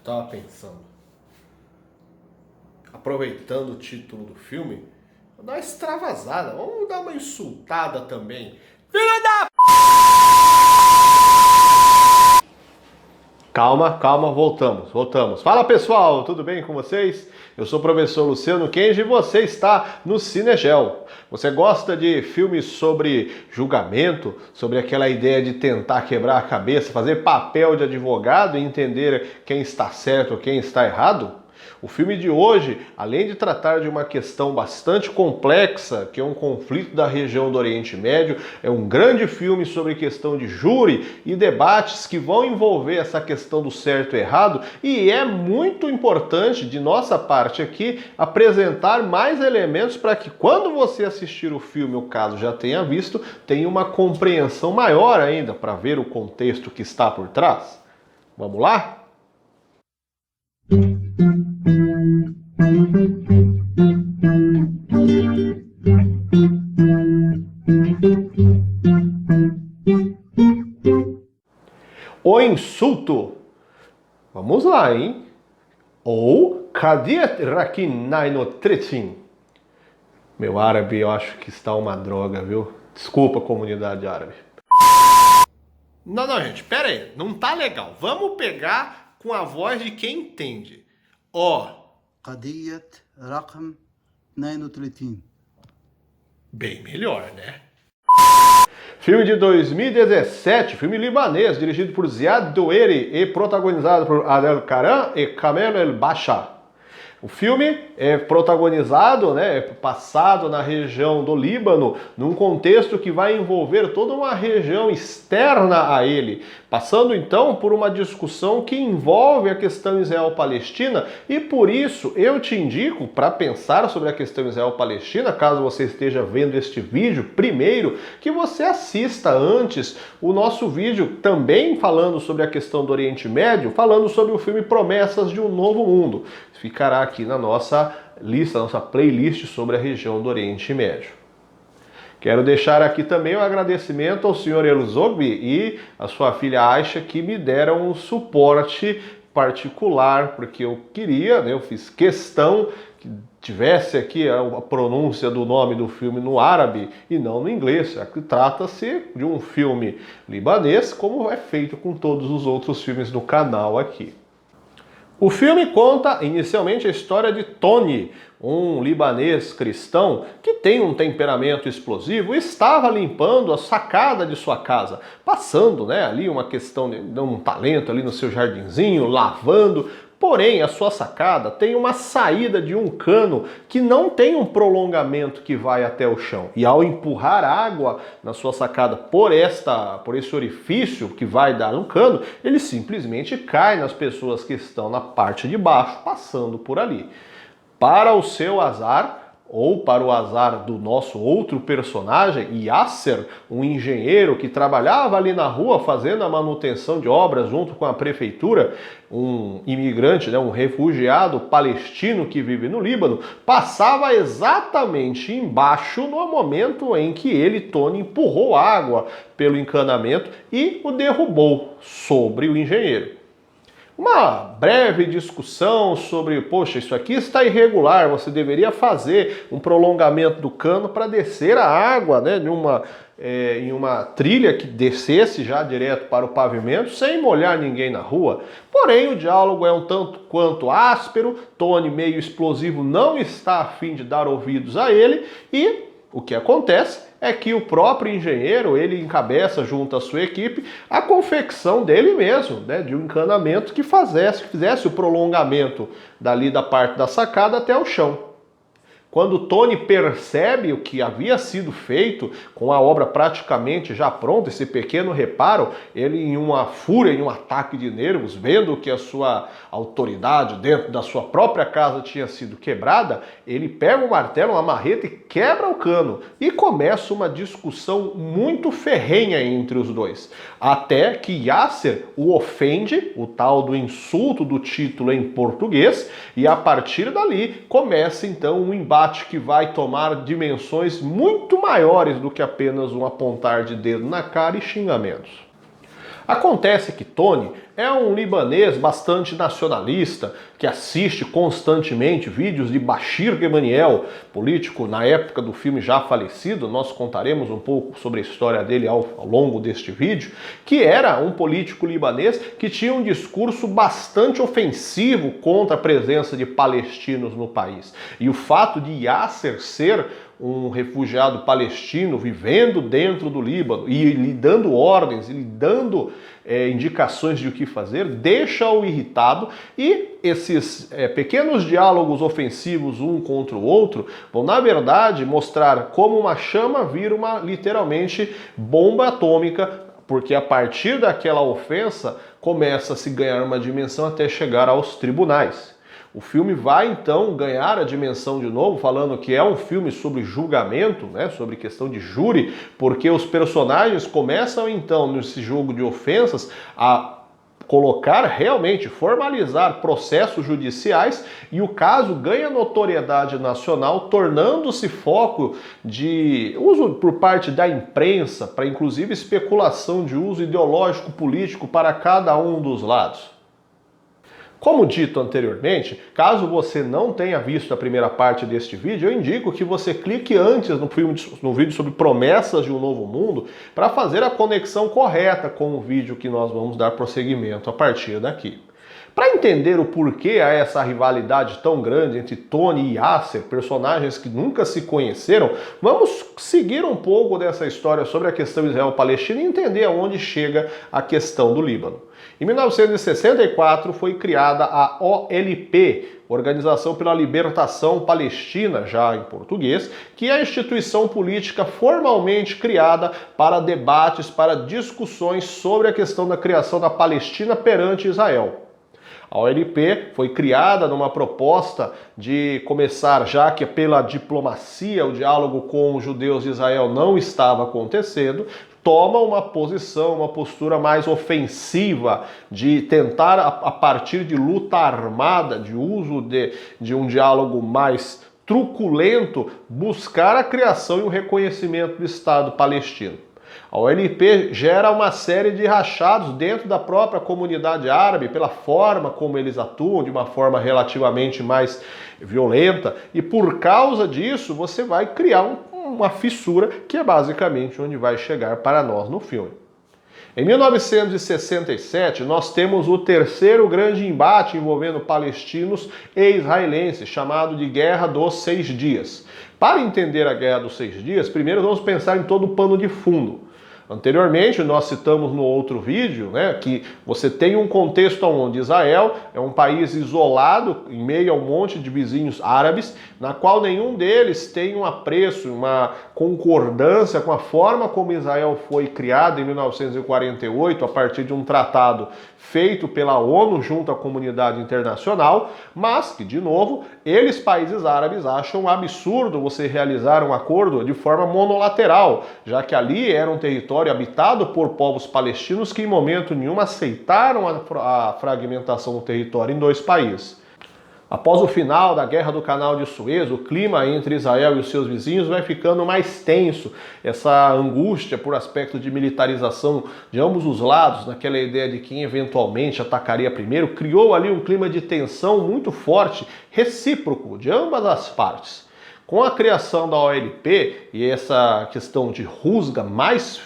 Tava pensando, aproveitando o título do filme, vou dar uma extravasada, vamos dar uma insultada também. Filha da... Calma, voltamos. Fala pessoal, tudo bem com vocês? Eu sou o professor Luciano Kenji e você está no Cinegel. Você gosta de filmes sobre julgamento, sobre aquela ideia de tentar quebrar a cabeça, fazer papel de advogado e entender quem está certo ou quem está errado? O filme de hoje, além de tratar de uma questão bastante complexa, que é um conflito da região do Oriente Médio, é um grande filme sobre questão de júri e debates que vão envolver essa questão do certo e errado, e é muito importante de nossa parte aqui apresentar mais elementos para que quando você assistir o filme, o caso já tenha visto, tenha uma compreensão maior ainda para ver o contexto que está por trás. Vamos lá? O insulto. Vamos lá, hein? Ou Kadiyat Rakinai no Tretin. Meu árabe, eu acho que está uma droga, viu? Desculpa, comunidade árabe. Não, gente, pera aí. Não tá legal. Vamos pegar com a voz de quem entende. Ó. قضية رقم 32. Bem melhor, né? Filme de 2017, filme libanês, dirigido por Ziad Doueri e protagonizado por Adel Karan e Kamel El Basha. O filme é protagonizado, é passado na região do Líbano, num contexto que vai envolver toda uma região externa a ele, passando então por uma discussão que envolve a questão Israel-Palestina, e por isso eu te indico, para pensar sobre a questão Israel-Palestina, caso você esteja vendo este vídeo primeiro, que você assista antes o nosso vídeo também falando sobre a questão do Oriente Médio, falando sobre o filme Promessas de um Novo Mundo. Ficará aqui na nossa lista, nossa playlist sobre a região do Oriente Médio. Quero deixar aqui também um agradecimento ao senhor Elzogbi e à sua filha Aisha, que me deram um suporte particular, porque eu queria, eu fiz questão que tivesse aqui a pronúncia do nome do filme no árabe e não no inglês, já que trata-se de um filme libanês, como é feito com todos os outros filmes do canal aqui. O filme conta inicialmente a história de Tony, um libanês cristão que tem um temperamento explosivo e estava limpando a sacada de sua casa, passando ali uma questão de um talento ali no seu jardinzinho, lavando. Porém, a sua sacada tem uma saída de um cano que não tem um prolongamento que vai até o chão. E ao empurrar água na sua sacada por esse orifício que vai dar no cano, ele simplesmente cai nas pessoas que estão na parte de baixo, passando por ali. Para o seu azar, ou para o azar do nosso outro personagem, Yasser, um engenheiro que trabalhava ali na rua fazendo a manutenção de obras junto com a prefeitura, um imigrante, um refugiado palestino que vive no Líbano, passava exatamente embaixo no momento em que ele, Tony, empurrou água pelo encanamento e o derrubou sobre o engenheiro. Uma breve discussão sobre, poxa, isso aqui está irregular, você deveria fazer um prolongamento do cano para descer a água em uma trilha que descesse já direto para o pavimento sem molhar ninguém na rua. Porém, o diálogo é um tanto quanto áspero, Tony, meio explosivo, não está a fim de dar ouvidos a ele e o que acontece é que o próprio engenheiro, ele encabeça junto à sua equipe a confecção dele mesmo, de um encanamento que fizesse o prolongamento dali da parte da sacada até o chão. Quando Tony percebe o que havia sido feito, com a obra praticamente já pronta, esse pequeno reparo, ele em uma fúria, em um ataque de nervos, vendo que a sua autoridade dentro da sua própria casa tinha sido quebrada, ele pega o martelo, uma marreta e quebra o cano. E começa uma discussão muito ferrenha entre os dois. Até que Yasser o ofende, o tal do insulto do título em português, e a partir dali começa então um embate que vai tomar dimensões muito maiores do que apenas um apontar de dedo na cara e xingamentos. Acontece que Tony é um libanês bastante nacionalista, que assiste constantemente vídeos de Bashir Gemayel, político na época do filme já falecido. Nós contaremos um pouco sobre a história dele ao longo deste vídeo, que era um político libanês que tinha um discurso bastante ofensivo contra a presença de palestinos no país. E o fato de Yasser ser um refugiado palestino vivendo dentro do Líbano e lhe dando ordens, e lhe dando indicações de o que fazer, deixa-o irritado, e esses pequenos diálogos ofensivos um contra o outro vão, na verdade, mostrar como uma chama vira uma, literalmente, bomba atômica, porque a partir daquela ofensa começa a se ganhar uma dimensão até chegar aos tribunais. O filme vai, então, ganhar a dimensão de novo, falando que é um filme sobre julgamento, né, sobre questão de júri, porque os personagens começam, então, nesse jogo de ofensas, a colocar realmente, formalizar processos judiciais, e o caso ganha notoriedade nacional, tornando-se foco de uso por parte da imprensa, para inclusive especulação de uso ideológico político para cada um dos lados. Como dito anteriormente, caso você não tenha visto a primeira parte deste vídeo, eu indico que você clique antes no vídeo sobre promessas de um novo mundo para fazer a conexão correta com o vídeo que nós vamos dar prosseguimento a partir daqui. Para entender o porquê há essa rivalidade tão grande entre Tony e Yasser, personagens que nunca se conheceram, vamos seguir um pouco dessa história sobre a questão Israel-Palestina e entender aonde chega a questão do Líbano. Em 1964 foi criada a OLP, Organização pela Libertação Palestina, já em português, que é a instituição política formalmente criada para debates, para discussões sobre a questão da criação da Palestina perante Israel. A OLP foi criada numa proposta de começar, já que pela diplomacia o diálogo com os judeus de Israel não estava acontecendo, toma uma posição, uma postura mais ofensiva de tentar, a partir de luta armada, de uso de um diálogo mais truculento, buscar a criação e o reconhecimento do Estado palestino. A OLP gera uma série de rachados dentro da própria comunidade árabe pela forma como eles atuam, de uma forma relativamente mais violenta, e por causa disso você vai criar uma fissura que é basicamente onde vai chegar para nós no filme. Em 1967, nós temos o terceiro grande embate envolvendo palestinos e israelenses, chamado de Guerra dos 6 Dias. Para entender a Guerra dos 6 Dias, primeiro vamos pensar em todo o pano de fundo. Anteriormente, nós citamos no outro vídeo, né, que você tem um contexto onde Israel é um país isolado, em meio a um monte de vizinhos árabes, na qual nenhum deles tem um apreço, uma concordância com a forma como Israel foi criado em 1948, a partir de um tratado feito pela ONU junto à comunidade internacional, mas que, de novo, eles, países árabes, acham um absurdo você realizar um acordo de forma monolateral, já que ali era um território habitado por povos palestinos que em momento nenhum aceitaram a fragmentação do território em dois países. Após o final da Guerra do Canal de Suez, o clima entre Israel e os seus vizinhos vai ficando mais tenso. Essa angústia por aspecto de militarização de ambos os lados, naquela ideia de quem eventualmente atacaria primeiro, criou ali um clima de tensão muito forte, recíproco, de ambas as partes. Com a criação da OLP e essa questão de rusga mais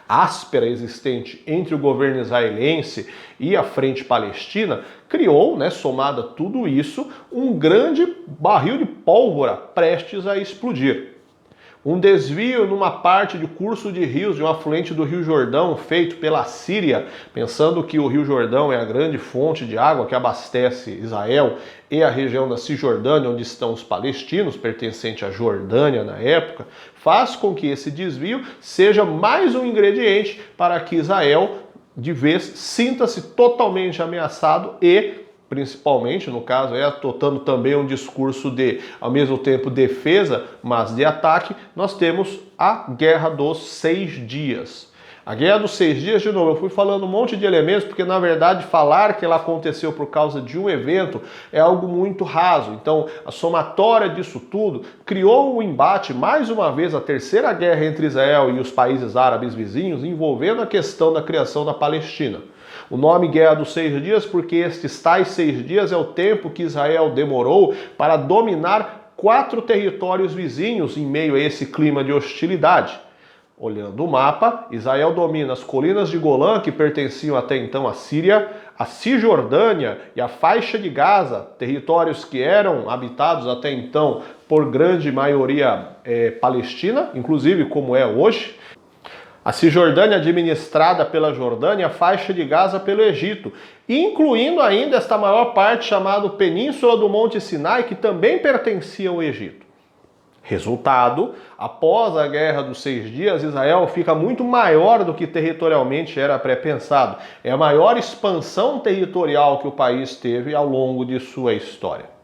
áspera existente entre o governo israelense e a frente palestina, criou, somado a tudo isso, um grande barril de pólvora prestes a explodir. Um desvio numa parte de curso de rios, de um afluente do Rio Jordão, feito pela Síria, pensando que o Rio Jordão é a grande fonte de água que abastece Israel e a região da Cisjordânia, onde estão os palestinos, pertencente à Jordânia na época, faz com que esse desvio seja mais um ingrediente para que Israel, de vez, sinta-se totalmente ameaçado e, principalmente, no caso, adotando também um discurso de, ao mesmo tempo, defesa, mas de ataque, nós temos a Guerra dos 6 Dias. A Guerra dos 6 Dias, de novo, eu fui falando um monte de elementos, porque, na verdade, falar que ela aconteceu por causa de um evento é algo muito raso. Então, a somatória disso tudo criou um embate, mais uma vez, a terceira guerra entre Israel e os países árabes vizinhos, envolvendo a questão da criação da Palestina. O nome Guerra dos 6 Dias porque estes tais 6 dias é o tempo que Israel demorou para dominar 4 territórios vizinhos em meio a esse clima de hostilidade. Olhando o mapa, Israel domina as colinas de Golã, que pertenciam até então à Síria, a Cisjordânia e a faixa de Gaza, territórios que eram habitados até então por grande maioria palestina, inclusive como é hoje. A Cisjordânia administrada pela Jordânia, a faixa de Gaza pelo Egito, incluindo ainda esta maior parte chamada Península do Monte Sinai, que também pertencia ao Egito. Resultado, após a Guerra dos 6 Dias, Israel fica muito maior do que territorialmente era pré-pensado. É a maior expansão territorial que o país teve ao longo de sua história.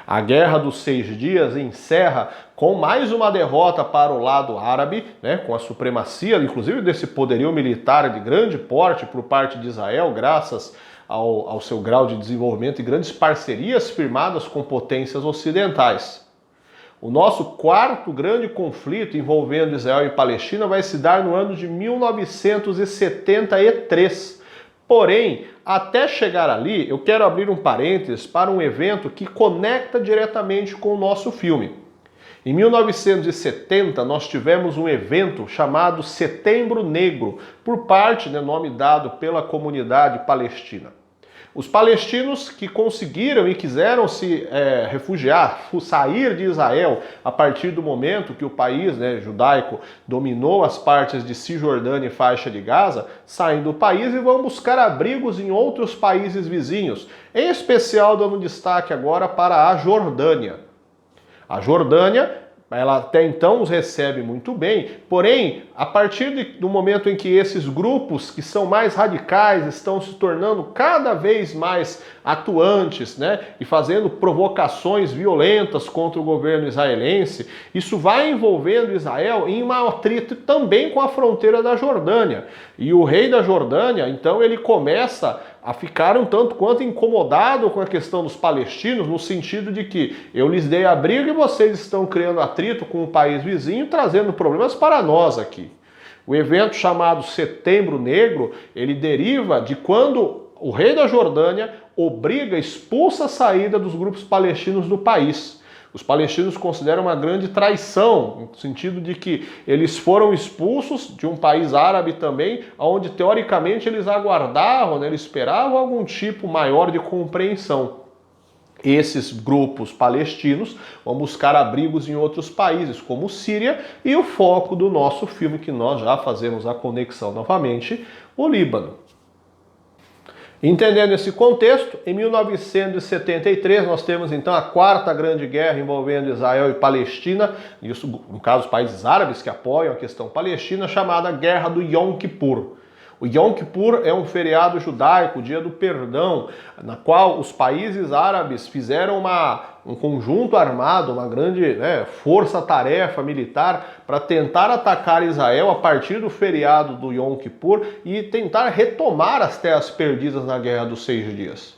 A Guerra dos 6 Dias encerra com mais uma derrota para o lado árabe, com a supremacia, inclusive, desse poderio militar de grande porte por parte de Israel, graças ao seu grau de desenvolvimento e grandes parcerias firmadas com potências ocidentais. O nosso quarto grande conflito envolvendo Israel e Palestina vai se dar no ano de 1973. Porém, até chegar ali, eu quero abrir um parênteses para um evento que conecta diretamente com o nosso filme. Em 1970, nós tivemos um evento chamado Setembro Negro, por parte, nome dado pela comunidade palestina. Os palestinos que conseguiram e quiseram se refugiar, sair de Israel a partir do momento que o país judaico dominou as partes de Cisjordânia e faixa de Gaza, saem do país e vão buscar abrigos em outros países vizinhos, em especial dando destaque agora para a Jordânia. A Jordânia, ela até então os recebe muito bem, porém, a partir do momento em que esses grupos que são mais radicais estão se tornando cada vez mais atuantes, e fazendo provocações violentas contra o governo israelense, isso vai envolvendo Israel em uma atrito também com a fronteira da Jordânia. E o rei da Jordânia, então, ele começa a ficar um tanto quanto incomodado com a questão dos palestinos, no sentido de que eu lhes dei abrigo e vocês estão criando atrito com o país vizinho, trazendo problemas para nós aqui. O evento chamado Setembro Negro, ele deriva de quando o rei da Jordânia expulsa a saída dos grupos palestinos do país. Os palestinos consideram uma grande traição, no sentido de que eles foram expulsos de um país árabe também, onde teoricamente eles aguardavam, eles esperavam algum tipo maior de compreensão. Esses grupos palestinos vão buscar abrigos em outros países, como Síria, e o foco do nosso filme, que nós já fazemos a conexão novamente, o Líbano. Entendendo esse contexto, em 1973 nós temos então a quarta grande guerra envolvendo Israel e Palestina, isso no caso os países árabes que apoiam a questão palestina, chamada Guerra do Yom Kippur. O Yom Kippur é um feriado judaico, o dia do perdão, na qual os países árabes fizeram um conjunto armado, uma grande força-tarefa militar para tentar atacar Israel a partir do feriado do Yom Kippur e tentar retomar as terras perdidas na Guerra dos 6 Dias.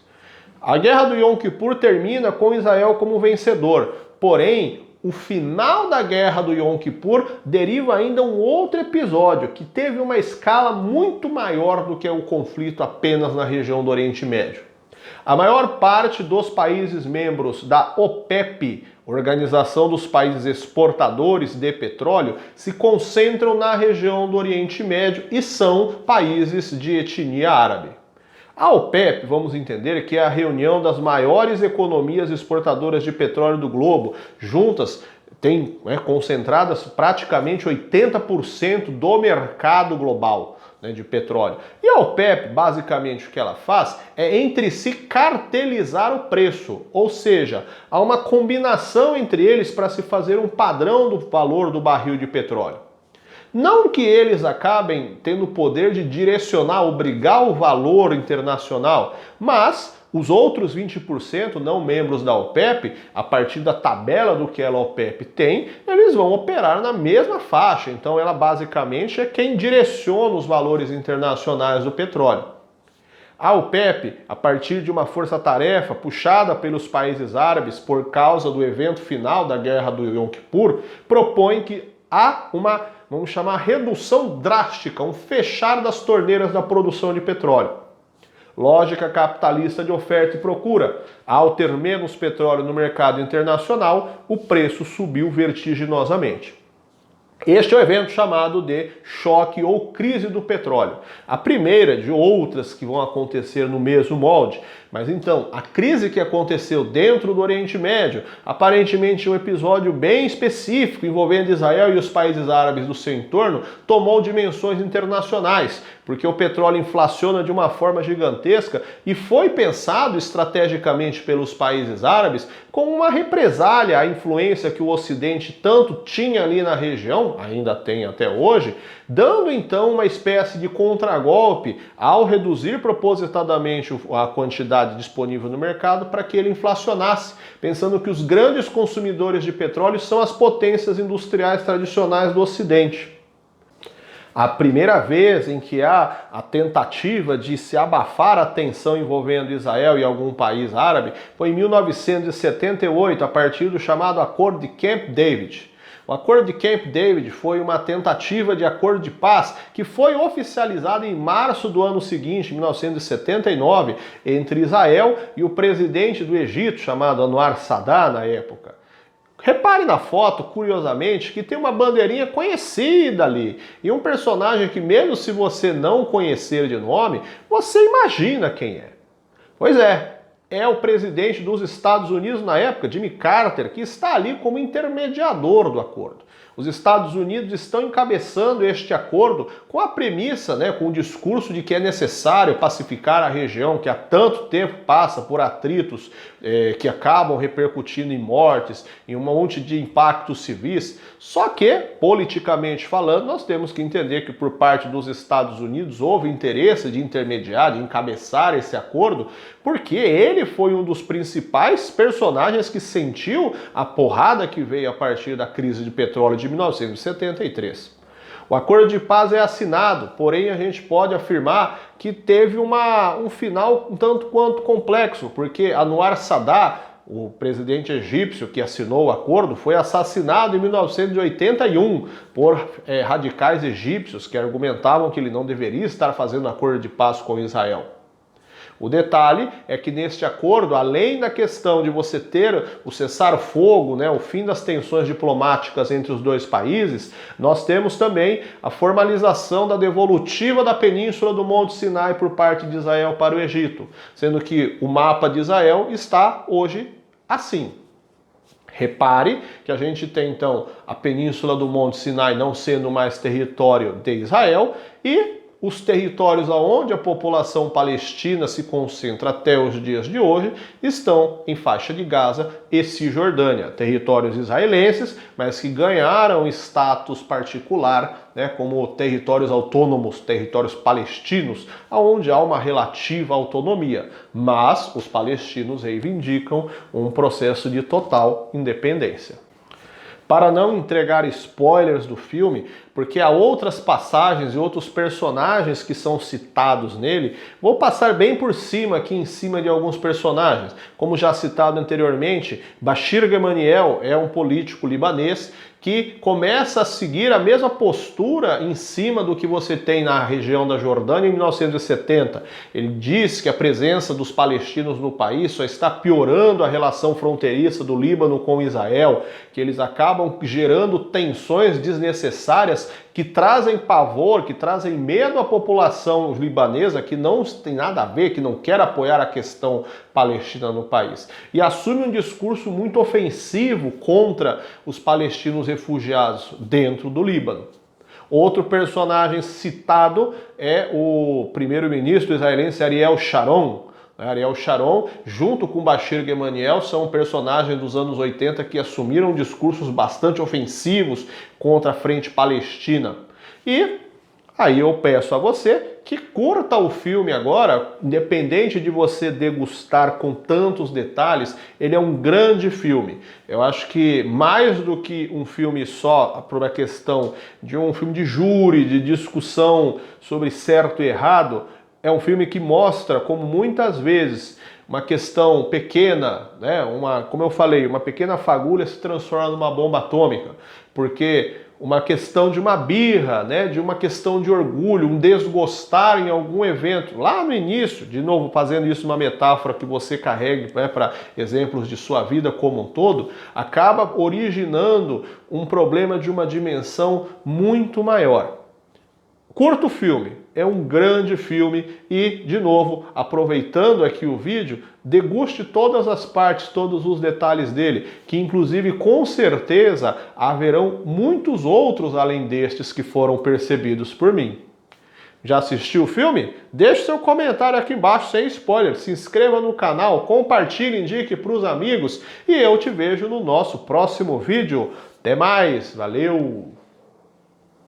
A Guerra do Yom Kippur termina com Israel como vencedor, porém, o final da Guerra do Yom Kippur deriva ainda um outro episódio que teve uma escala muito maior do que o conflito apenas na região do Oriente Médio. A maior parte dos países membros da OPEP, Organização dos Países Exportadores de Petróleo, se concentram na região do Oriente Médio e são países de etnia árabe. A OPEP, vamos entender, que é a reunião das maiores economias exportadoras de petróleo do globo, juntas, tem concentradas praticamente 80% do mercado global de petróleo. E a OPEP, basicamente, o que ela faz é entre si cartelizar o preço, ou seja, há uma combinação entre eles para se fazer um padrão do valor do barril de petróleo. Não que eles acabem tendo o poder de direcionar, obrigar o valor internacional, mas os outros 20% não membros da OPEP, a partir da tabela do que a OPEP tem, eles vão operar na mesma faixa. Então ela basicamente é quem direciona os valores internacionais do petróleo. A OPEP, a partir de uma força-tarefa puxada pelos países árabes por causa do evento final da Guerra do Yom Kippur, propõe que há uma, vamos chamar, redução drástica, um fechar das torneiras da produção de petróleo. Lógica capitalista de oferta e procura. Ao ter menos petróleo no mercado internacional, o preço subiu vertiginosamente. Este é o evento chamado de choque ou crise do petróleo. A primeira de outras que vão acontecer no mesmo molde. Mas então, a crise que aconteceu dentro do Oriente Médio, aparentemente um episódio bem específico envolvendo Israel e os países árabes do seu entorno, tomou dimensões internacionais, porque o petróleo inflaciona de uma forma gigantesca e foi pensado estrategicamente pelos países árabes como uma represália à influência que o Ocidente tanto tinha ali na região, ainda tem até hoje, dando então uma espécie de contragolpe ao reduzir propositadamente a quantidade disponível no mercado para que ele inflacionasse, pensando que os grandes consumidores de petróleo são as potências industriais tradicionais do Ocidente. A primeira vez em que há a tentativa de se abafar a tensão envolvendo Israel e algum país árabe foi em 1978, a partir do chamado Acordo de Camp David. O Acordo de Camp David foi uma tentativa de acordo de paz que foi oficializado em março do ano seguinte, 1979, entre Israel e o presidente do Egito, chamado Anwar Sadat na época. Repare na foto, curiosamente, que tem uma bandeirinha conhecida ali. E um personagem que, mesmo se você não conhecer de nome, você imagina quem é. Pois é o presidente dos Estados Unidos na época, Jimmy Carter, que está ali como intermediador do acordo. Os Estados Unidos estão encabeçando este acordo com a premissa, com o discurso de que é necessário pacificar a região que há tanto tempo passa por atritos que acabam repercutindo em mortes, em um monte de impactos civis. Só que, politicamente falando, nós temos que entender que por parte dos Estados Unidos houve interesse de intermediar, de encabeçar esse acordo, porque ele foi um dos principais personagens que sentiu a porrada que veio a partir da crise de petróleo de 1973. O acordo de paz é assinado, porém a gente pode afirmar que teve um final um tanto quanto complexo, porque Anwar Sadat, o presidente egípcio que assinou o acordo, foi assassinado em 1981 por radicais egípcios que argumentavam que ele não deveria estar fazendo acordo de paz com Israel. O detalhe é que neste acordo, além da questão de você ter o cessar-fogo, o fim das tensões diplomáticas entre os dois países, nós temos também a formalização da devolutiva da península do Monte Sinai por parte de Israel para o Egito, sendo que o mapa de Israel está hoje assim. Repare que a gente tem então a península do Monte Sinai não sendo mais território de Israel e os territórios onde a população palestina se concentra até os dias de hoje estão em faixa de Gaza e Cisjordânia, territórios israelenses, mas que ganharam status particular, como territórios autônomos, territórios palestinos, onde há uma relativa autonomia, mas os palestinos reivindicam um processo de total independência. Para não entregar spoilers do filme, porque há outras passagens e outros personagens que são citados nele, vou passar bem por cima aqui em cima de alguns personagens. Como já citado anteriormente, Bashir Gemayel é um político libanês que começa a seguir a mesma postura em cima do que você tem na região da Jordânia em 1970. Ele diz que a presença dos palestinos no país só está piorando a relação fronteiriça do Líbano com Israel, que eles acabam gerando tensões desnecessárias que trazem pavor, que trazem medo à população libanesa, que não tem nada a ver, que não quer apoiar a questão palestina no país. E assume um discurso muito ofensivo contra os palestinos refugiados dentro do Líbano. Outro personagem citado é o primeiro-ministro israelense Ariel Sharon. Ariel Sharon, junto com Bashir Gemayel, são personagens dos anos 80 que assumiram discursos bastante ofensivos contra a frente palestina. E aí eu peço a você que curta o filme agora, independente de você degustar com tantos detalhes, ele é um grande filme. Eu acho que mais do que um filme só por uma questão de um filme de júri, de discussão sobre certo e errado, é um filme que mostra como muitas vezes uma questão pequena, como eu falei, uma pequena fagulha se transforma numa bomba atômica, porque uma questão de uma birra, né, de uma questão de orgulho, um desgostar em algum evento, lá no início, de novo fazendo isso uma metáfora que você carregue, né, para exemplos de sua vida como um todo, acaba originando um problema de uma dimensão muito maior. Curta o filme, é um grande filme e, de novo, aproveitando aqui o vídeo, deguste todas as partes, todos os detalhes dele, que inclusive com certeza haverão muitos outros além destes que foram percebidos por mim. Já assistiu o filme? Deixe seu comentário aqui embaixo sem spoiler, se inscreva no canal, compartilhe, indique para os amigos e eu te vejo no nosso próximo vídeo. Até mais, valeu!